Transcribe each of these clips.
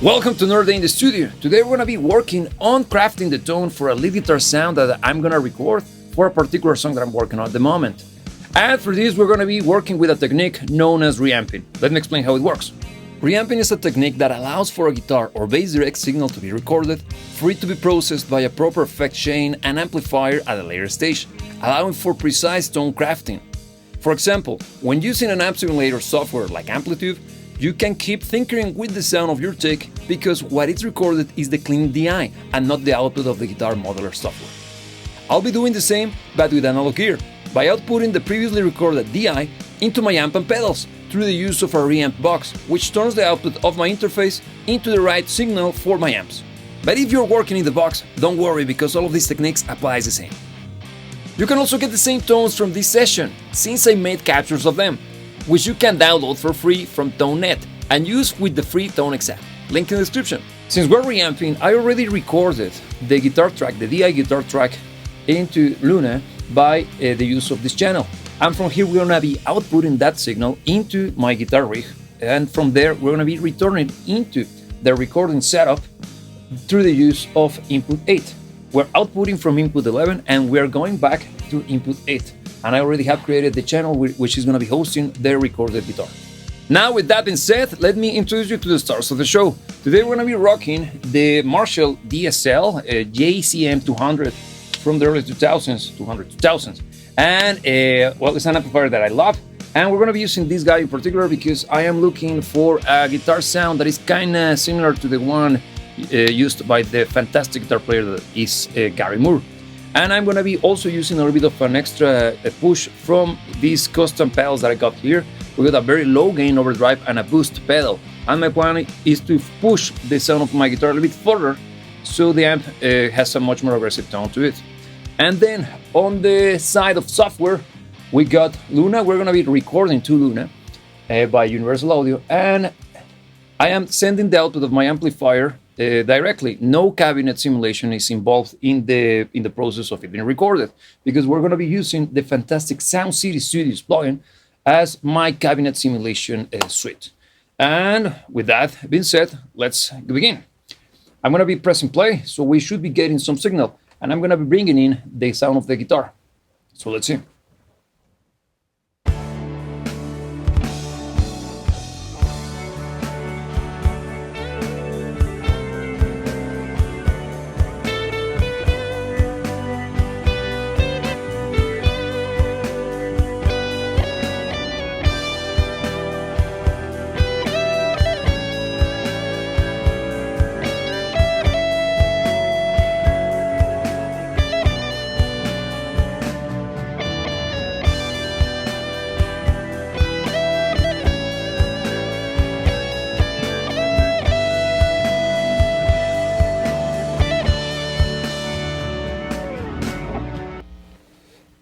Welcome to Nerd Day in the Studio. Today we're going to be working on crafting the tone for a lead guitar sound that I'm going to record for a particular song that I'm working on at the moment. And for this we're going to be working with a technique known as reamping. Let me explain how it works. Reamping is a technique that allows for a guitar or bass direct signal to be recorded, for it to be processed by a proper effect chain and amplifier at a later stage, allowing for precise tone crafting. For example, when using an amp simulator software like Amplitude, you can keep tinkering with the sound of your take because what is recorded is the clean DI and not the output of the guitar modeler software. I'll be doing the same but with analog gear, by outputting the previously recorded DI into my amp and pedals through the use of a reamp box, which turns the output of my interface into the right signal for my amps. But if you're working in the box, don't worry because all of these techniques applies the same. You can also get the same tones from this session, since I made captures of them, which you can download for free from ToneNet and use with the free ToneX app. Link in the description. Since we're reamping, I already recorded the guitar track, the DI guitar track, into Luna by the use of this channel. And from here we're gonna be outputting that signal into my guitar rig, and from there we're gonna be returning into the recording setup through the use of input 8. We're outputting from input 11 and we're going back to input 8. And I already have created the channel which is going to be hosting the recorded guitar. Now with that being said, let me introduce you to the stars of the show. Today we're going to be rocking the Marshall DSL JCM 200 from the early 2000s. And well, it's an amplifier that I love. And we're going to be using this guy in particular because I am looking for a guitar sound that is kind of similar to the one used by the fantastic guitar player that is Gary Moore. And I'm going to be also using a little bit of an extra push from these custom pedals that I got here. We got a very low gain overdrive and a boost pedal. And my plan is to push the sound of my guitar a little bit further so the amp has a much more aggressive tone to it. And then on the side of software, we got Luna. We're going to be recording to Luna by Universal Audio. And I am sending the output of my amplifier directly. No cabinet simulation is involved in the process of it being recorded because we're going to be using the fantastic Sound City Studios plugin as my cabinet simulation suite. And with that being said, let's begin. I'm going to be pressing play, so we should be getting some signal, and I'm going to be bringing in the sound of the guitar. So let's see.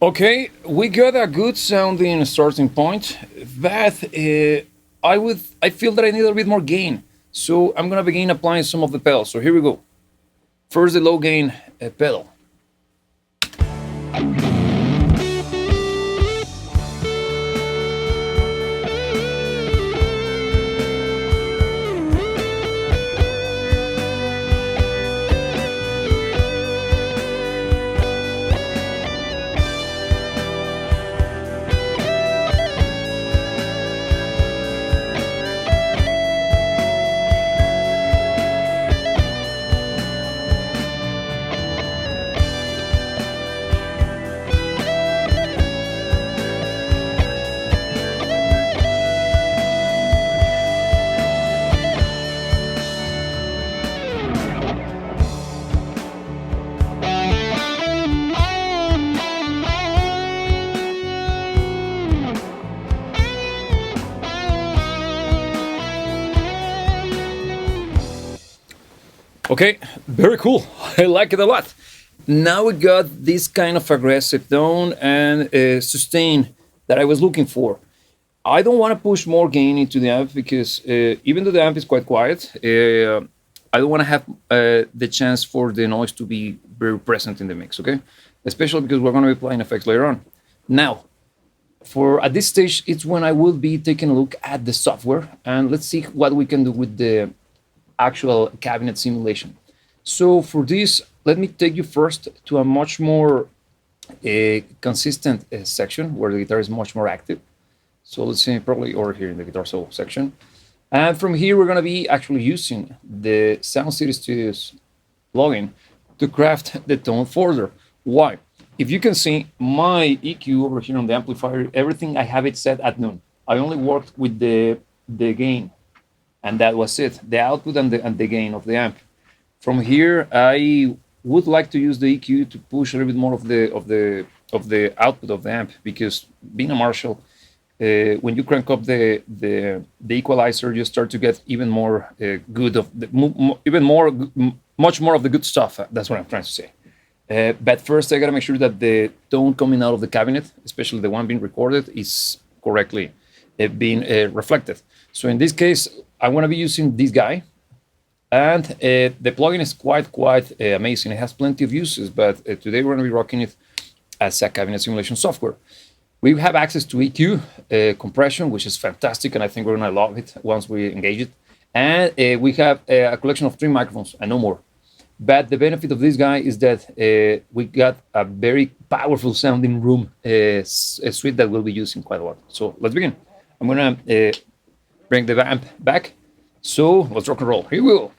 Okay, we got a good sounding starting point, but I feel that I need a little bit more gain. So I'm gonna begin applying some of the pedals. So here we go. First, the low gain pedal. Okay, very cool. I like it a lot. Now we got this kind of aggressive tone and sustain that I was looking for. I don't want to push more gain into the amp because even though the amp is quite quiet, I don't want to have the chance for the noise to be very present in the mix, okay? Especially because we're going to be playing effects later on. Now, at this stage, it's when I will be taking a look at the software, and let's see what we can do with the actual cabinet simulation. So for this, let me take you first to a much more consistent section where the guitar is much more active. So let's say probably over here in the guitar solo section. And from here, we're going to be actually using the Sound City Studios plugin to craft the tone further. Why? If you can see my EQ over here on the amplifier, everything I have it set at none. I only worked with the gain, and that was it. The output and the gain of the amp. From here, I would like to use the EQ to push a little bit more of the output of the amp, because being a Marshall, when you crank up the equalizer, you start to get even more good of the much more of the good stuff. That's what I'm trying to say. But first, I gotta make sure that the tone coming out of the cabinet, especially the one being recorded, is correctly being reflected. So in this case, I'm gonna be using this guy, and the plugin is quite amazing. It has plenty of uses, but today we're gonna be rocking it as a cabinet simulation software. We have access to EQ compression, which is fantastic, and I think we're gonna love it once we engage it. And we have a collection of 3 microphones and no more. But the benefit of this guy is that we got a very powerful sounding room suite that we'll be using quite a lot. So let's begin. I'm gonna bring the amp back. So let's rock and roll. Here we go.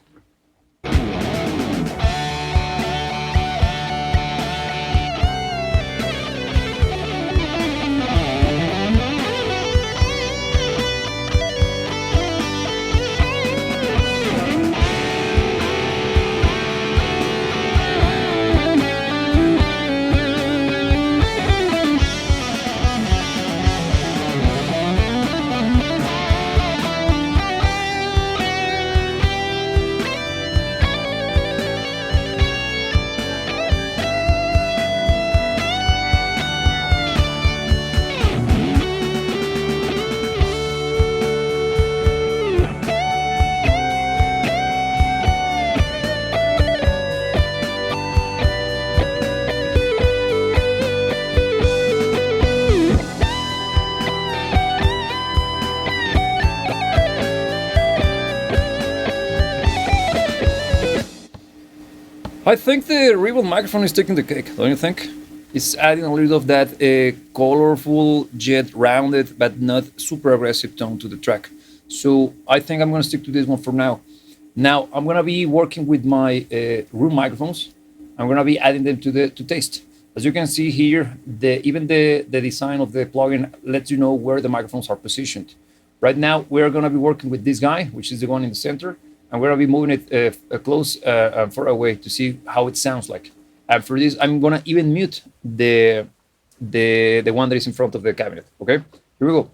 I think the Reverb microphone is taking the cake, don't you think? It's adding a little of that colorful, yet rounded, but not super aggressive tone to the track. So I think I'm gonna stick to this one for now. Now I'm gonna be working with my room microphones. I'm gonna be adding them to taste. As you can see here, even the design of the plugin lets you know where the microphones are positioned. Right now, we're gonna be working with this guy, which is the one in the center, and we're gonna be moving it close and far away to see how it sounds like. And for this, I'm gonna even mute the one that is in front of the cabinet. Okay, here we go.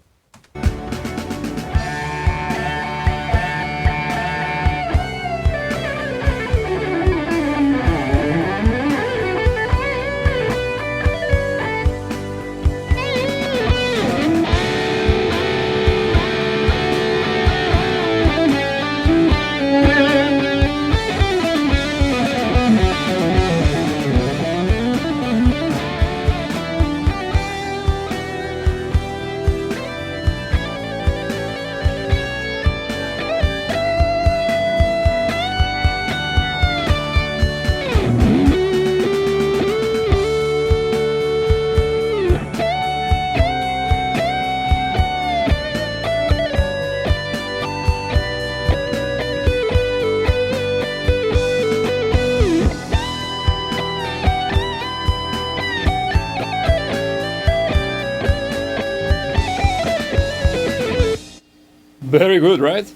Very good, right?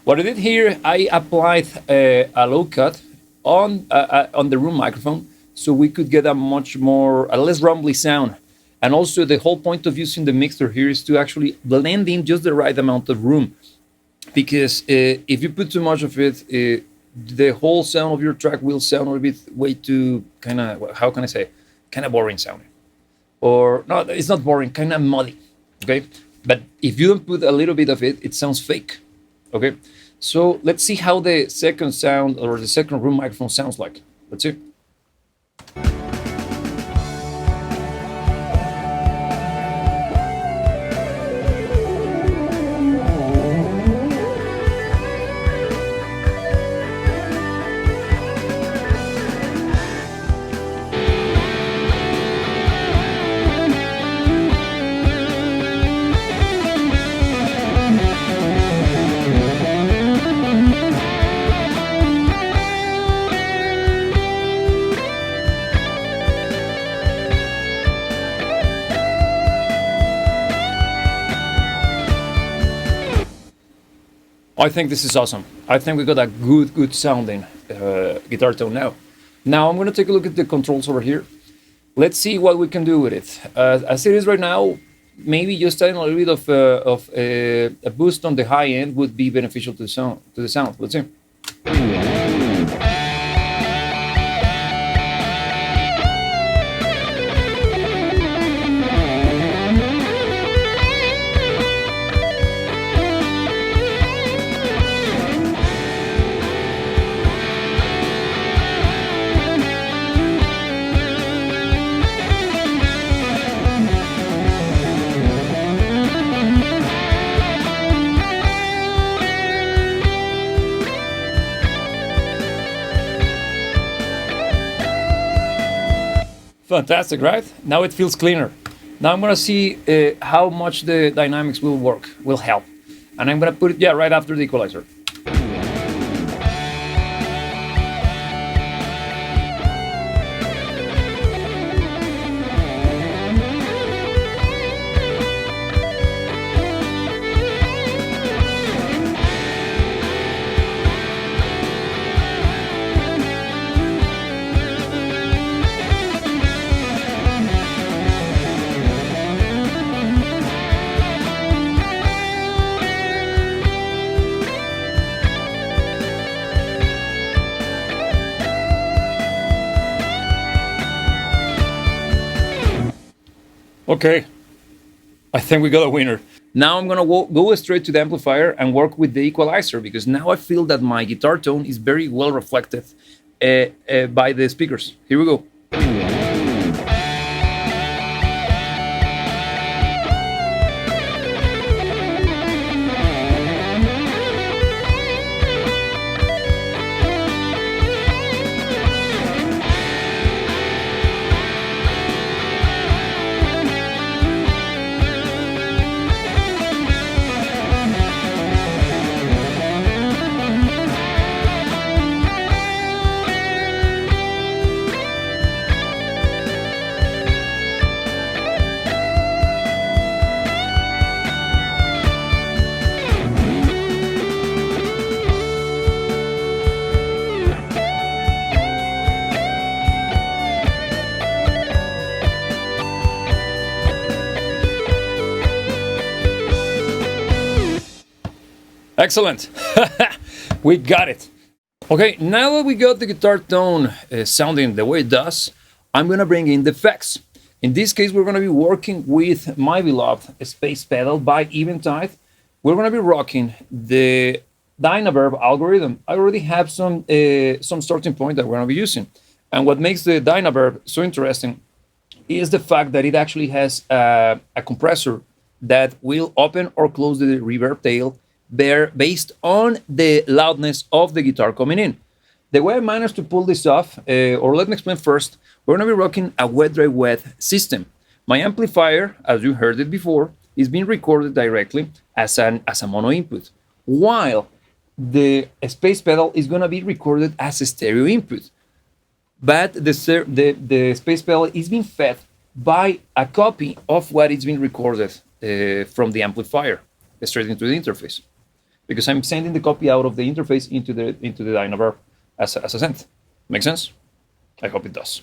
What I did here, I applied a low cut on the room microphone, so we could get a less rumbly sound. And also, the whole point of using the mixer here is to actually blend in just the right amount of room, because if you put too much of it, the whole sound of your track will sound a little bit way too kind of, how can I say, kind of boring sounding, or no, it's not boring, kind of muddy. Okay. But if you don't put a little bit of it, it sounds fake, okay? So let's see how the second sound or the second room microphone sounds like. Let's see. I think this is awesome. I think we got a good sounding guitar tone now. Now I'm gonna take a look at the controls over here. Let's see what we can do with it. As it is right now, maybe just adding a little bit of a boost on the high end would be beneficial to the sound. Let's see. Fantastic, right? Now it feels cleaner. Now I'm gonna see how much the dynamics will help. And I'm gonna put it, yeah, right after the equalizer. Okay, I think we got a winner. Now I'm gonna go straight to the amplifier and work with the equalizer, because now I feel that my guitar tone is very well reflected by the speakers. Here we go. Excellent. We got it. Okay, now that we got the guitar tone sounding the way it does, I'm gonna bring in the effects. In this case, we're gonna be working with my beloved Space Pedal by Eventide. We're gonna be rocking the Dynaverb algorithm. I already have some starting point that we're gonna be using. And what makes the Dynaverb so interesting is the fact that it actually has a compressor that will open or close the reverb tail based on the loudness of the guitar coming in. The way I managed to pull this off, or let me explain first, we're gonna be rocking a wet dry wet system. My amplifier, as you heard it before, is being recorded directly as a mono input, while the Space Pedal is gonna be recorded as a stereo input. But the Space Pedal is being fed by a copy of what is being recorded from the amplifier straight into the interface, because I'm sending the copy out of the interface into the Dynaverb as a synth. Make sense? I hope it does.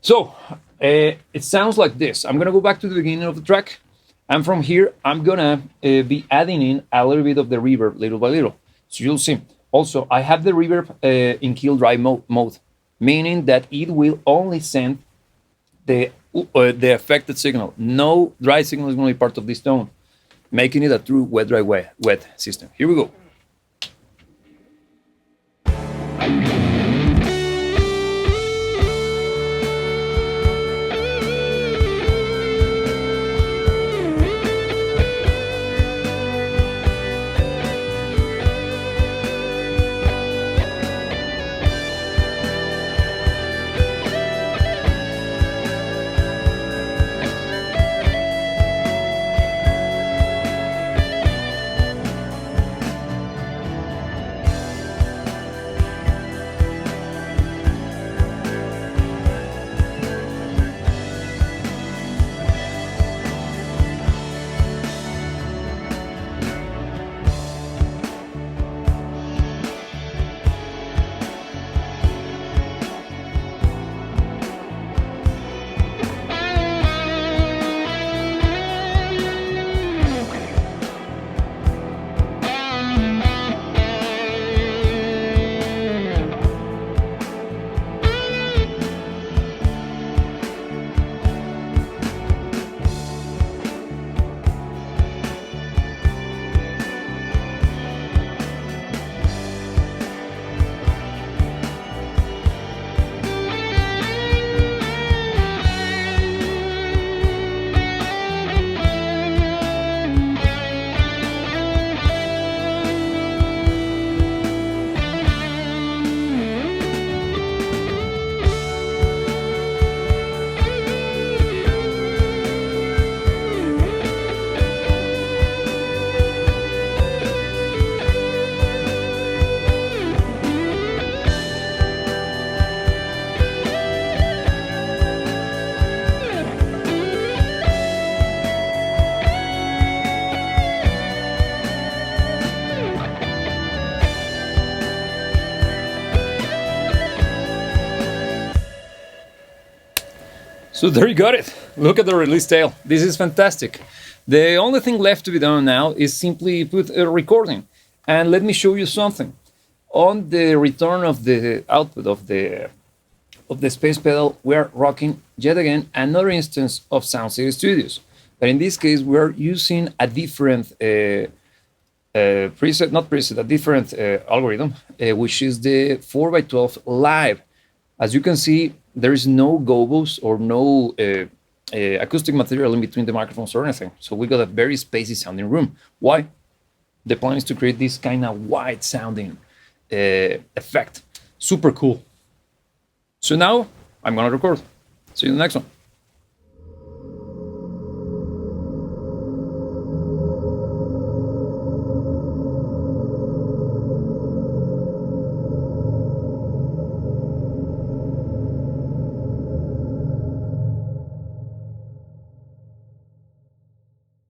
So it sounds like this. I'm gonna go back to the beginning of the track, and from here I'm gonna be adding in a little bit of the reverb little by little. So you'll see. Also, I have the reverb in kill dry mode, meaning that it will only send the affected signal. No dry signal is gonna be part of this tone, making it a true wet dry wet system. Here we go. So there you got it. Look at the release tail. This is fantastic. The only thing left to be done now is simply put a recording. And let me show you something. On the return of the output of the space pedal, we are rocking yet again another instance of Sound City Studios. But in this case, we're using a different preset, not preset, a different algorithm, which is the 4x12 Live. As you can see, there is no gobos or no acoustic material in between the microphones or anything. So we got a very spacey sounding room. Why? The plan is to create this kind of wide sounding effect. Super cool. So now I'm gonna record. See you in the next one.